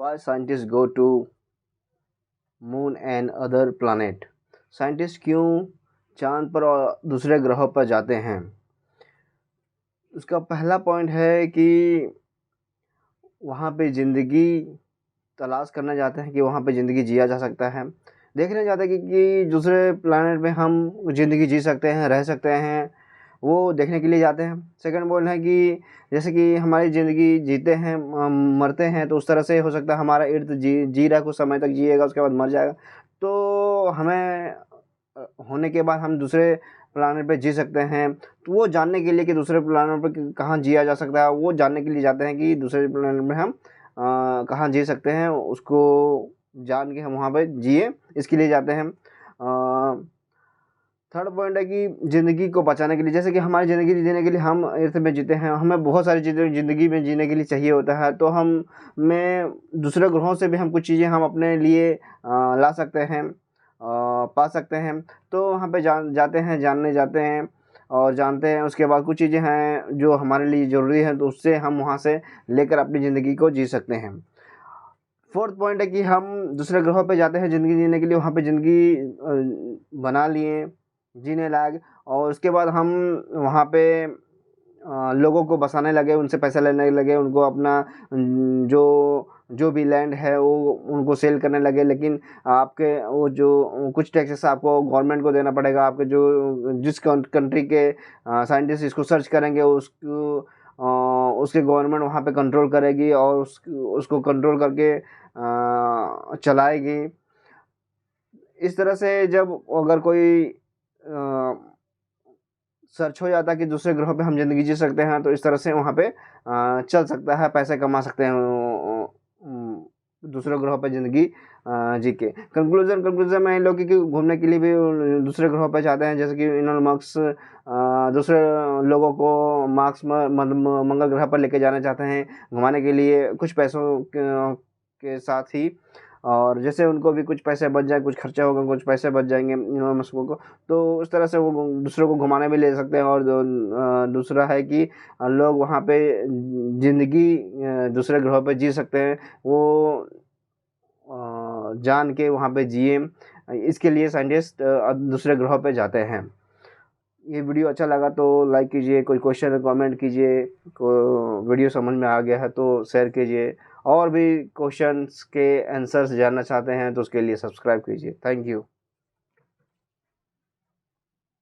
Why scientists go to moon and other planet? Scientist क्यों चांद पर और दूसरे ग्रहों पर जाते हैं? उसका पहला पॉइंट है कि वहाँ पे ज़िंदगी तलाश करना चाहते हैं कि वहाँ पे ज़िंदगी जिया जा सकता है। देखना चाहते हैं कि दूसरे प्लानट पे हम ज़िंदगी जी सकते हैं, रह सकते हैं, वो देखने के लिए जाते हैं। सेकंड पॉइंट है कि जैसे कि हमारी ज़िंदगी जीते हैं, मरते हैं, तो उस तरह से हो सकता है हमारा इर्द जी रहा है, कुछ समय तक जिएगा, उसके बाद मर जाएगा। तो हमें होने के बाद हम दूसरे प्लानट पे जी सकते हैं, तो वो जानने के लिए कि दूसरे प्लानट पे कहाँ जिया जा सकता है, वो जानने के लिए जाते हैं कि दूसरे प्लानट में हम कहाँ जी सकते हैं, उसको जान के हम वहाँ पे जिए, इसके लिए जाते हैं। थर्ड पॉइंट है कि ज़िंदगी को बचाने के लिए, जैसे कि हमारी ज़िंदगी जीने के लिए हम अर्थ में जीते हैं, हमें बहुत सारी चीज़ें ज़िंदगी में जीने के लिए चाहिए होता है, तो हमें दूसरे ग्रहों से भी हम कुछ चीज़ें हम अपने लिए ला सकते हैं, पा सकते हैं। तो वहाँ पे जाते हैं, जानने जाते हैं और जानते हैं, उसके बाद कुछ चीज़ें हैं जो हमारे लिए ज़रूरी हैं, तो उससे हम वहाँ से लेकर अपनी ज़िंदगी को जी सकते हैं। फोर्थ पॉइंट है कि हम दूसरे ग्रहों पे जाते हैं ज़िंदगी जीने के लिए, वहाँ पे ज़िंदगी बना लिए जीने लायक, और उसके बाद हम वहाँ पे लोगों को बसाने लगे, उनसे पैसा लेने लगे, उनको अपना जो भी लैंड है वो उनको सेल करने लगे। लेकिन आपके वो जो कुछ टैक्सेस आपको गवर्नमेंट को देना पड़ेगा। आपके जो जिस कंट्री के साइंटिस्ट इसको सर्च करेंगे उसके गवर्नमेंट वहाँ पे कंट्रोल करेगी और उसको कंट्रोल करके चलाएगी। इस तरह से जब अगर कोई सर्च हो जाता है कि दूसरे ग्रहों पे हम ज़िंदगी जी सकते हैं, तो इस तरह से वहाँ पे चल सकता है, पैसे कमा सकते हैं दूसरे ग्रहों पे ज़िंदगी जी के। कंक्लूज़न में इन लोग कि घूमने के लिए भी दूसरे ग्रहों पे जाते हैं, जैसे कि इलोन मस्क दूसरे लोगों को मार्स में मतलब मंगल ग्रह पर लेके जाना चाहते हैं घुमाने के लिए, कुछ पैसों के साथ ही। और जैसे उनको भी कुछ पैसे बच जाए, कुछ खर्चा होगा, कुछ पैसे बच जाएंगे इलोन मस्क को, तो उस तरह से वो दूसरों को घुमाने भी ले सकते हैं। और दूसरा है कि लोग वहाँ पे ज़िंदगी दूसरे ग्रहों पे जी सकते हैं, वो जान के वहाँ पे जिए, इसके लिए साइंटिस्ट दूसरे ग्रहों पे जाते हैं। ये वीडियो अच्छा लगा तो लाइक कीजिए, कोई क्वेश्चन कमेंट कीजिए, वीडियो समझ में आ गया है तो शेयर कीजिए, और भी क्वेश्चंस के आंसर्स जानना चाहते हैं तो उसके लिए सब्सक्राइब कीजिए। Thank you.